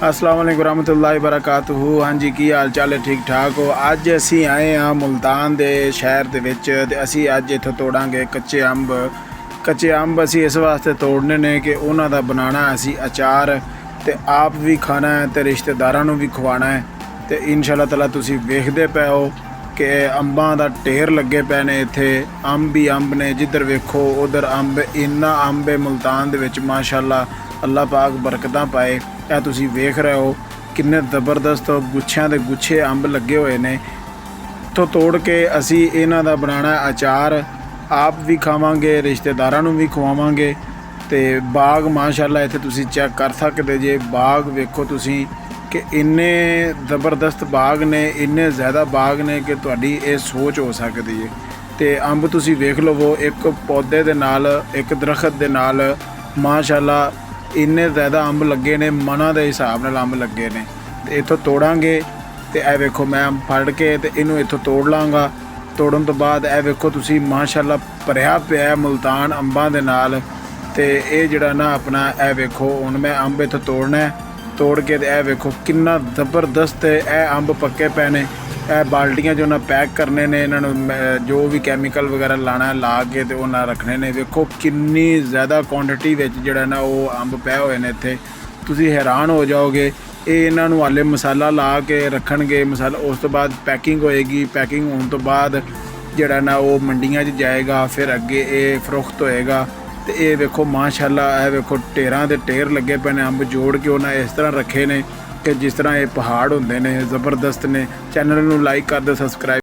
अस्सलाम वालेकुम रहमतुल्लाहि बरकातुहू। हाँ जी, की हाल चाल है? ठीक ठाक हो? अज असी आए हाँ मुल्तान दे शहर दे विच ते असी अज इत्थों तोड़ांगे कच्चे अंब। कच्चे अंब असी इस वास्ते तोड़ने ने कि उन्हां दा बनाना असी अचार ते आप भी खाना है ते रिश्तेदारां नूं भी खवाना है। ते इंशाअल्लाह ताला तुसी वेखदे पे हो कि अंबां दा ढेर लगे पे ने। इत्थे अंब ही अंब ने, जिधर वेखो उधर अंब। इन्ना अंब है मुल्तान दे विच माशाअल्लाह, अल्लाह पाक बरकतां पाए। ਇਹ ਤੁਸੀਂ ਵੇਖ ਰਹੇ ਹੋ ਕਿੰਨੇ ਜ਼ਬਰਦਸਤ ਗੁੱਛਿਆਂ ਦੇ ਗੁੱਛੇ ਅੰਬ ਲੱਗੇ ਹੋਏ ਨੇ। ਇੱਥੋਂ ਤੋੜ ਕੇ ਅਸੀਂ ਇਹਨਾਂ ਦਾ ਬਣਾਉਣਾ ਅਚਾਰ, ਆਪ ਵੀ ਖਾਵਾਂਗੇ, ਰਿਸ਼ਤੇਦਾਰਾਂ ਨੂੰ ਵੀ ਖਵਾਵਾਂਗੇ। ਤੇ ਬਾਗ ਮਾਸ਼ਾਅੱਲਾ ਇੱਥੇ ਤੁਸੀਂ ਚੈੱਕ ਕਰ ਸਕਦੇ ਜੇ। ਬਾਗ ਵੇਖੋ ਤੁਸੀਂ ਕਿ ਇੰਨੇ ਜ਼ਬਰਦਸਤ ਬਾਗ ਨੇ, ਇੰਨੇ ਜ਼ਿਆਦਾ ਬਾਗ ਨੇ ਕਿ ਤੁਹਾਡੀ ਇਹ ਸੋਚ ਹੋ ਸਕਦੀ ਹੈ। ਤੇ ਅੰਬ ਤੁਸੀਂ ਵੇਖ ਲਵੋ, ਇੱਕ ਪੌਦੇ ਦੇ ਨਾਲ, ਇੱਕ ਦਰਖਤ ਦੇ ਨਾਲ ਮਾਸ਼ਾਅੱਲਾ ਇੰਨੇ ਜ਼ਿਆਦਾ ਅੰਬ ਲੱਗੇ ਨੇ, ਮਨਾਂ ਦੇ ਹਿਸਾਬ ਨਾਲ ਅੰਬ ਲੱਗੇ ਨੇ। ਤੇ ਇੱਥੋਂ ਤੋੜਾਂਗੇ ਤੇ ਇਹ ਵੇਖੋ ਮੈਂ ਅੰਬ ਫੜ ਕੇ ਤੇ ਇਹਨੂੰ ਇੱਥੋਂ ਤੋੜ ਲਾਂਗਾ। ਤੋੜਨ ਤੋਂ ਬਾਅਦ ਇਹ ਵੇਖੋ ਤੁਸੀਂ ਮਾਸ਼ਾਅੱਲਾ ਭਰਿਆ ਪਿਆ ਮੁਲਤਾਨ ਅੰਬਾਂ ਦੇ ਨਾਲ। ਤੇ ਇਹ ਜਿਹੜਾ ਨਾ ਆਪਣਾ ਇਹ ਵੇਖੋ, ਹੁਣ ਮੈਂ ਅੰਬ ਇੱਥੋਂ ਤੋੜਨਾ, ਤੋੜ ਕੇ ਤੇ ਇਹ ਵੇਖੋ ਕਿੰਨਾ ਜ਼ਬਰਦਸਤ ਇਹ ਅੰਬ ਪੱਕੇ ਪਏ ਨੇ। ਇਹ ਬਾਲਟੀਆਂ 'ਚ ਉਹਨਾਂ ਪੈਕ ਕਰਨੇ ਨੇ, ਇਹਨਾਂ ਨੂੰ ਜੋ ਵੀ ਕੈਮੀਕਲ ਵਗੈਰਾ ਲਾਣਾ ਲਾ ਕੇ ਤੇ ਉਹਨਾਂ ਰੱਖਣੇ ਨੇ। ਵੇਖੋ ਕਿੰਨੀ ਜ਼ਿਆਦਾ ਕੁਆਂਟਿਟੀ ਵਿੱਚ ਜਿਹੜਾ ਨਾ ਉਹ ਅੰਬ ਪਏ ਹੋਏ ਨੇ ਇੱਥੇ, ਤੁਸੀਂ ਹੈਰਾਨ ਹੋ ਜਾਓਗੇ। ਇਹ ਇਹਨਾਂ ਨੂੰ ਹਾਲੇ ਮਸਾਲਾ ਲਾ ਕੇ ਰੱਖਣਗੇ, ਮਸਾਲਾ ਉਸ ਤੋਂ ਬਾਅਦ ਪੈਕਿੰਗ ਹੋਏਗੀ। ਪੈਕਿੰਗ ਹੋਣ ਤੋਂ ਬਾਅਦ ਜਿਹੜਾ ਨਾ ਉਹ ਮੰਡੀਆਂ 'ਚ ਜਾਏਗਾ, ਫਿਰ ਅੱਗੇ ਇਹ ਫਰੋਖਤ ਹੋਏਗਾ। ਤੇ ਇਹ ਵੇਖੋ ਮਾਸ਼ਾਅੱਲਾ, ਇਹ ਵੇਖੋ ਢੇਰਾਂ ਦੇ ਢੇਰ ਲੱਗੇ ਪਏ ਨੇ ਅੰਬ, ਜੋੜ ਕੇ ਉਹਨਾਂ ਇਸ ਤਰ੍ਹਾਂ ਰੱਖੇ ਨੇ ਕਿ ਜਿਸ ਤਰ੍ਹਾਂ ਇਹ ਪਹਾੜ ਹੁੰਦੇ ਨੇ, ਜ਼ਬਰਦਸਤ ਨੇ। ਚੈਨਲ ਨੂੰ ਲਾਈਕ ਕਰ ਦਿਓ, ਸਬਸਕ੍ਰਾਈਬ।